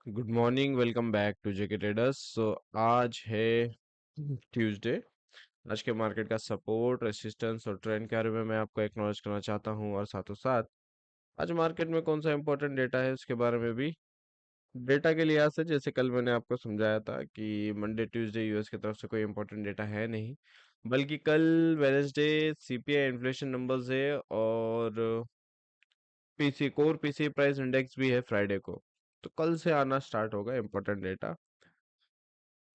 Good morning, welcome back to JK traders. आज है Tuesday. आज के मार्केट का सपोर्ट, रेसिस्टेंस और ट्रेंड के बारे में मैं आपको एक्नॉलेज करना चाहता हूं, और साथों साथ आज मार्केट में कौन सा इंपॉर्टेंट डेटा है उसके बारे में भी। डेटा के लिहाज से, जैसे कल मैंने आपको समझाया था कि मंडे ट्यूसडे यूएस की तरफ से कोई इंपॉर्टेंट डेटा है नहीं, बल्कि कल वेनेसडे सीपीआई इन्फ्लेशन नंबर्स है, और PC core PC price index भी है फ्राइडे को। तो कल से आना स्टार्ट होगा इंपॉर्टेंट डेटा।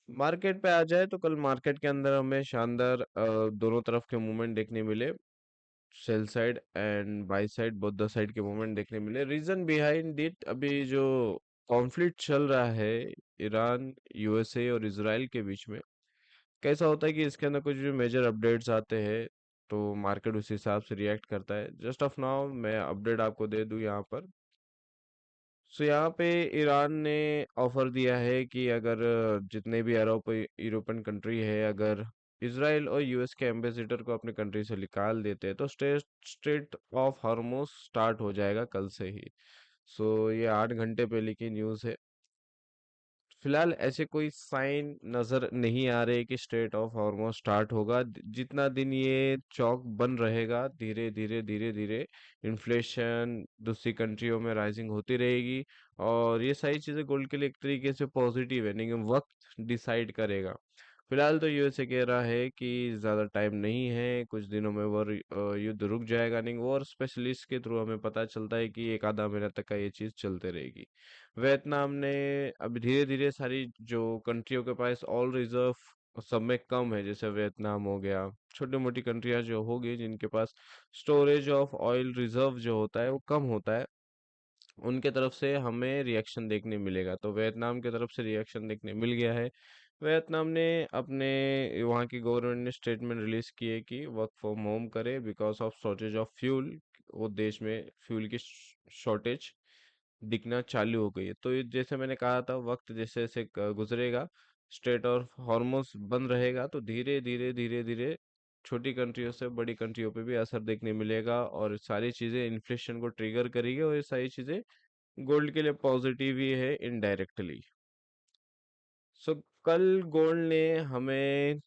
मार्केट पे आ जाए तो कल मार्केट के अंदर हमें शानदार दोनों तरफ के मूवमेंट देखने मिले। Sell side and by side, both the side के मूवमेंट देखने मिले। रीजन बिहाइंड इट, अभी जो कॉन्फ्लिक्ट चल रहा है ईरान, यूएसए और इसराइल के बीच में, कैसा होता है कि इसके अंदर कुछ भी मेजर अपडेट्स आते हैं तो मार्केट उस हिसाब से रिएक्ट करता है। जस्ट ऑफ नाउ मैं अपडेट आपको दे दूं यहाँ पर। सो यहाँ पे ईरान ने ऑफर दिया है कि अगर जितने भी अरब यूरोपियन कंट्री है, अगर इसराइल और यूएस के एम्बेसडर को अपने कंट्री से निकाल देते हैं तो state state of Hormuz start हो जाएगा कल से ही। सो ये 8 घंटे पहले की न्यूज़ है। फिलहाल ऐसे कोई साइन नजर नहीं आ रहे कि स्टेट ऑफ हॉर्मोन स्टार्ट होगा। जितना दिन ये चौक बन रहेगा, धीरे धीरे धीरे धीरे इन्फ्लेशन दूसरी कंट्रियों में राइजिंग होती रहेगी। और ये सारी चीजें गोल्ड के लिए एक तरीके से पॉजिटिव है, लेकिन वक्त डिसाइड करेगा। फिलहाल तो यूएसए कह रहा है कि ज्यादा टाइम नहीं है, कुछ दिनों में वो युद्ध रुक जाएगा। नहीं, वॉर स्पेशलिस्ट के थ्रू हमें पता चलता है कि एक आधा महीना तक का ये चीज चलते रहेगी। वियतनाम ने अब धीरे धीरे सारी जो कंट्रियों के पास ऑल रिजर्व सब में कम है, जैसे वियतनाम हो गया, छोटी मोटी कंट्रियां जो होगी जिनके पास स्टोरेज ऑफ ऑयल रिजर्व जो होता है वो कम होता है, उनके तरफ से हमें रिएक्शन देखने मिलेगा। तो वियतनाम की तरफ से रिएक्शन देखने मिल गया है। वियतनाम ने अपने वहाँ की गवर्नमेंट ने स्टेटमेंट रिलीज किए कि वर्क फ्रॉम होम करे because of shortage of fuel. वो देश में फ्यूल की शॉर्टेज दिखना चालू हो गई है। तो ये जैसे मैंने कहा था, वक्त जैसे जैसे गुजरेगा, स्टेट और हॉर्मोन्स बंद रहेगा, तो धीरे धीरे धीरे धीरे छोटी कंट्रियों से बड़ी कंट्रियों पे भी असर देखने मिलेगा, और सारी चीजें इन्फ्लेशन को ट्रिगर करेगी, और ये सारी चीजें गोल्ड के लिए पॉजिटिव ही है इनडायरेक्टली। सो कल गोल्ड ने हमें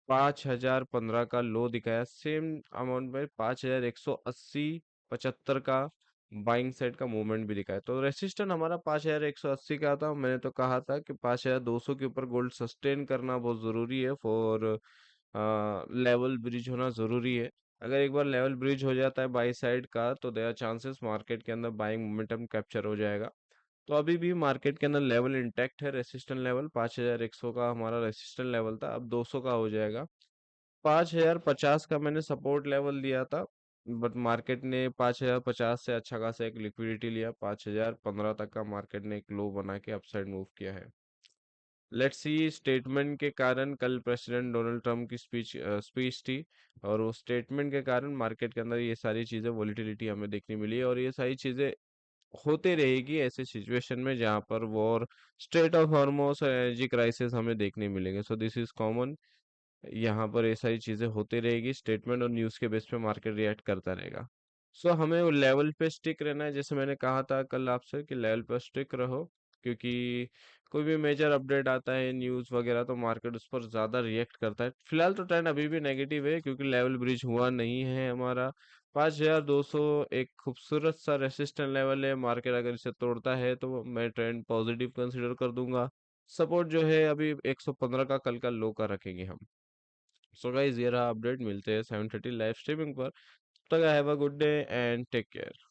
5,015 का लो दिखाया, सेम अमाउंट में 5,180 75 का बाइंग साइड का मूवमेंट भी दिखाया। तो रेसिस्टेंट हमारा 5,180 का था। मैंने तो कहा था कि 5,200 के ऊपर गोल्ड सस्टेन करना बहुत जरूरी है, फॉर लेवल ब्रिज होना जरूरी है। अगर एक बार लेवल ब्रिज हो जाता है बाई साइड का, तो देयर चांसेस मार्केट के अंदर बाइंग मोमेंटम कैप्चर हो जाएगा। तो अभी भी मार्केट के अंदर लेवल इंटैक्ट है। रेसिस्टेंट लेवल 5,100 का हमारा रेसिस्टेंट लेवल था, अब 200 का हो जाएगा। 5,050 का मैंने सपोर्ट लेवल दिया था, बट मार्केट ने 5,050 से अच्छा खासा एक लिक्विडिटी लिया। 5,015 तक का मार्केट ने एक लो बना के अपसाइड मूव किया है। लेट्स सी, स्टेटमेंट के कारण कल प्रेसिडेंट डोनाल्ड ट्रम्प की स्पीच थी, और उस स्टेटमेंट के कारण मार्केट के अंदर ये सारी चीजें, वॉलिटिलिटी हमें देखने मिली है, और ये सारी चीजें होते रहेगी ऐसे सिचुएशन में जहां पर वॉर, स्टेट ऑफ हॉर्मोस और एनर्जी क्राइसिस हमें देखने मिलेंगे। So this is common. यहाँ पर ये सारी चीजें होती रहेगी, स्टेटमेंट और न्यूज के बेस पे मार्केट रिएक्ट करता रहेगा। सो हमें वो लेवल पे स्टिक रहना है, जैसे मैंने कहा था कल आपसे कि लेवल पे स्टिक रहो, क्योंकि कोई भी मेजर अपडेट आता है न्यूज वगैरह तो मार्केट उस पर ज्यादा रिएक्ट करता है। फिलहाल तो ट्रेंड अभी भी नेगेटिव है, क्योंकि लेवल ब्रिज हुआ नहीं है हमारा। 5,200 एक खूबसूरत सा रेसिस्टेंट लेवल है। मार्केट अगर इसे तोड़ता है तो मैं ट्रेंड पॉजिटिव कंसीडर कर दूंगा। सपोर्ट जो है अभी 115 का कल का लो का रखेंगे हम। सो गाइस, ये रहा अपडेट। मिलते हैं 7:30 लाइव स्ट्रीमिंग पर। तब तक have a good day and take care.